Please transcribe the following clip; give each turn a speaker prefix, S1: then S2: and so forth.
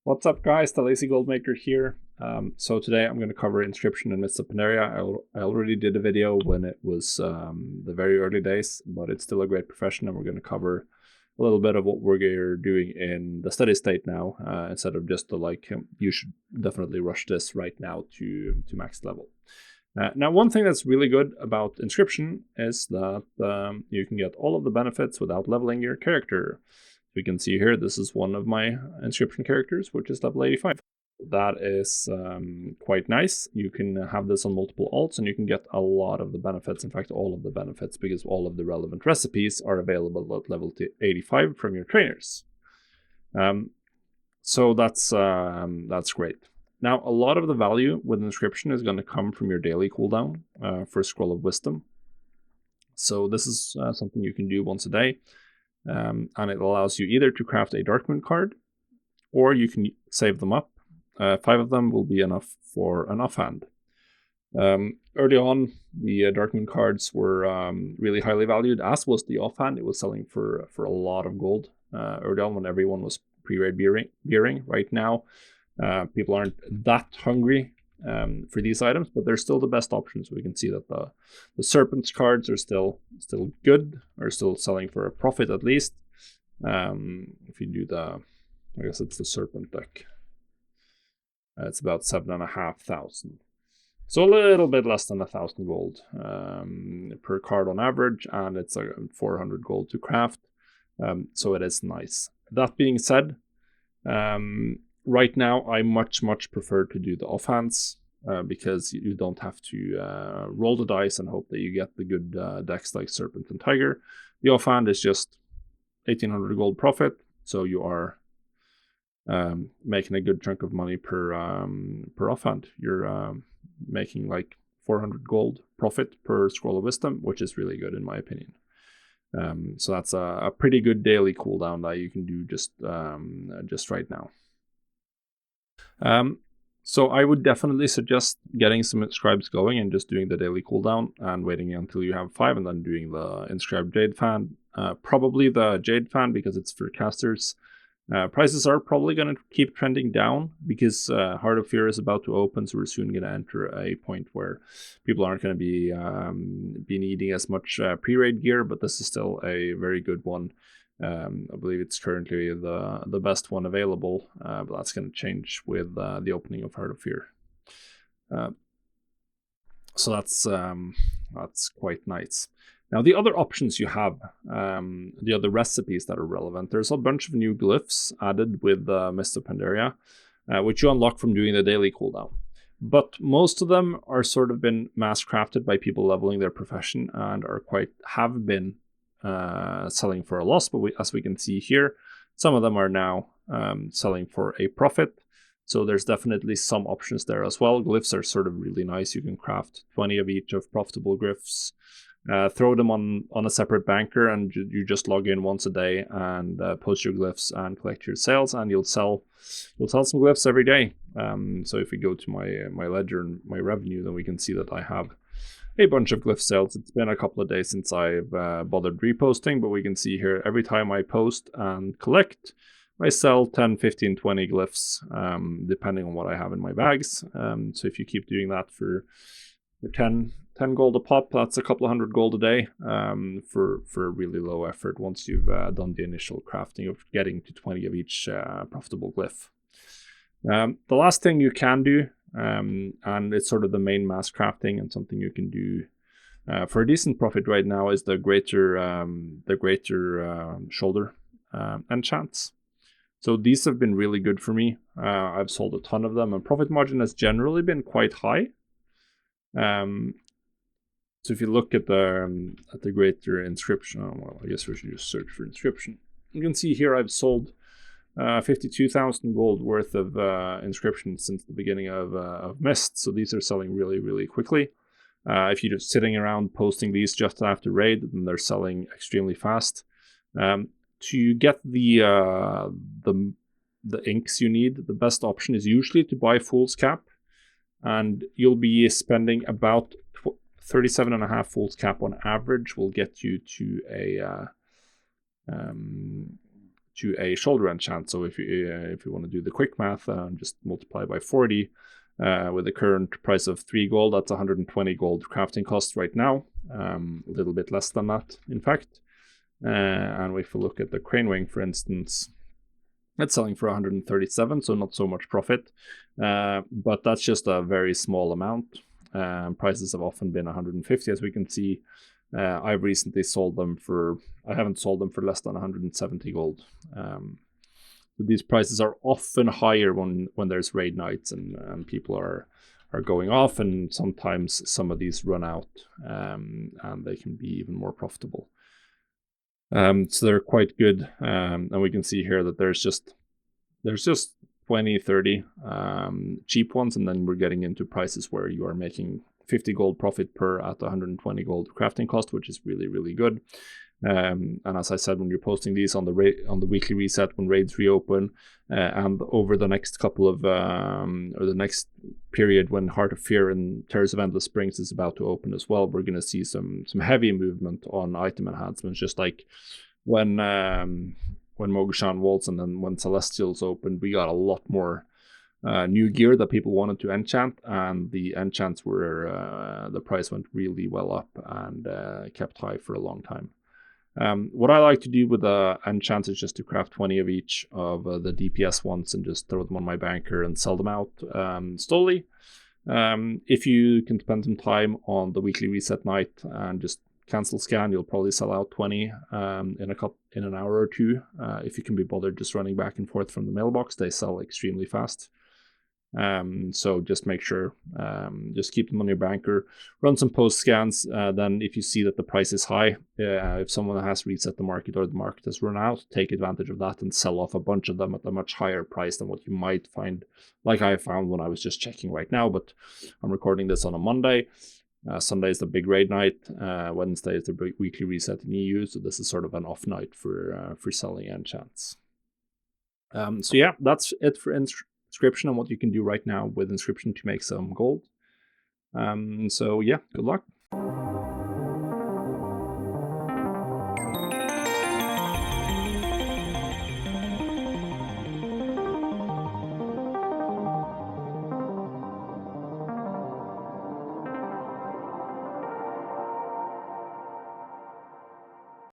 S1: What's up, guys? The Lazy Goldmaker here. So today I'm going to cover Inscription in Mists of Pandaria. I already did a video when it was the very early days, but it's still a great profession, and we're going to cover a little bit of what we're doing in the steady state now, instead of just you should definitely rush this right now to max level. Now, one thing that's really good about Inscription is that you can get all of the benefits without leveling your character. We can see here, this is one of my Inscription characters, which is level 85. That is quite nice. You can have this on multiple alts, and you can get a lot of the benefits, in fact all of the benefits, because all of the relevant recipes are available at level 85 from your trainers. So that's great. Now, a lot of the value with Inscription is going to come from your daily cooldown for Scroll of Wisdom. So this is something you can do once a day. And it allows you either to craft a Darkmoon card, or you can save them up. 5 of them will be enough for an offhand. Early on, the Darkmoon cards were really highly valued, as was the offhand. It was selling for a lot of gold early on when everyone was pre-raid gearing. Right now, people aren't that hungry for these items, but they're still the best options. We can see that the Serpents cards are still good, are still selling for a profit at least. If you do I guess it's the Serpent deck, it's about 7,500. So a little bit less than 1,000 gold per card on average, and it's 400 gold to craft. So it is nice. That being said, right now, I much prefer to do the offhands because you don't have to roll the dice and hope that you get the good decks like Serpent and Tiger. The offhand is just 1,800 gold profit, so you are making a good chunk of money per offhand. You're making like 400 gold profit per Scroll of Wisdom, which is really good in my opinion. So that's a pretty good daily cooldown that you can do just right now. So I would definitely suggest getting some inscribes going and just doing the daily cooldown and waiting until you have 5 and then doing the inscribed Jade fan. Probably the Jade fan because it's for casters. Prices are probably going to keep trending down because Heart of Fear is about to open, so we're soon going to enter a point where people aren't going to be needing as much pre-raid gear, but this is still a very good one. I believe it's currently the best one available, but that's going to change with the opening of Heart of Fear. So that's quite nice. Now, the other options you have, the other recipes that are relevant, there's a bunch of new glyphs added with Mists of Pandaria, which you unlock from doing the daily cooldown. But most of them are sort of been mass crafted by people leveling their profession and have been selling for a loss, but as we can see here, some of them are now selling for a profit. So there's definitely some options there as well. Glyphs are sort of really nice. You can craft 20 of each of profitable glyphs, throw them on a separate banker, and you just log in once a day and post your glyphs and collect your sales, and you'll sell some glyphs every day. So if we go to my ledger and my revenue, then we can see that I have a bunch of glyph sales. It's been a couple of days since I've bothered reposting, but we can see here every time I post and collect, I sell 10, 15, 20 glyphs, depending on what I have in my bags. So if you keep doing that for 10 gold a pop, that's a couple of hundred gold a day for really low effort once you've done the initial crafting of getting to 20 of each profitable glyph. The last thing you can do, and it's sort of the main mass crafting and something you can do for a decent profit right now, is the greater shoulder enchants. So these have been really good for me. I've sold a ton of them, and profit margin has generally been quite high. So if you look at the greater inscription, well, I guess we should just search for inscription. You can see here I've sold 52,000 gold worth of inscriptions since the beginning of Mist. So these are selling really quickly. If you're just sitting around posting these just after raid, then they're selling extremely fast. To get the inks you need, the best option is usually to buy Fool's Cap, and you'll be spending about 37.5 Fool's Cap on average will get you to to a shoulder enchant. So if you want to do the quick math, just multiply by 40. With the current price of 3 gold, that's 120 gold crafting cost right now. A little bit less than that, in fact. And if we look at the crane wing, for instance, it's selling for 137, so not so much profit. But that's just a very small amount. Prices have often been 150, as we can see. I've recently sold them for, I haven't sold them for less than 170 gold. These prices are often higher when there's raid nights and people are going off, and sometimes some of these run out, and they can be even more profitable. So they're quite good, and we can see here that there's just 20, 30 cheap ones, and then we're getting into prices where you are making 50 gold profit per at 120 gold crafting cost, which is really, really good. And as I said, when you're posting these on the weekly reset, when raids reopen, and over the next couple of or the next period when Heart of Fear and Terrors of Endless Springs is about to open as well, we're going to see some heavy movement on item enhancements, just like when Mogashan Waltz and then when Celestials opened, we got a lot more new gear that people wanted to enchant, and the enchants were the price went really well up and kept high for a long time. What I like to do with the enchants is just to craft 20 of each of the DPS ones and just throw them on my banker and sell them out slowly. If you can spend some time on the weekly reset night and just cancel scan, you'll probably sell out 20 in an hour or two. If you can be bothered just running back and forth from the mailbox, they sell extremely fast. So just make sure, just keep them on your banker, run some post scans. Then if you see that the price is high, if someone has reset the market or the market has run out, take advantage of that and sell off a bunch of them at a much higher price than what you might find, like I found when I was just checking right now. But I'm recording this on a Monday. Sunday is the big raid night. Wednesday is the big weekly reset in EU. So this is sort of an off night for selling enchants. So yeah, that's it for Inscription and what you can do right now with Inscription to make some gold. So yeah, good luck.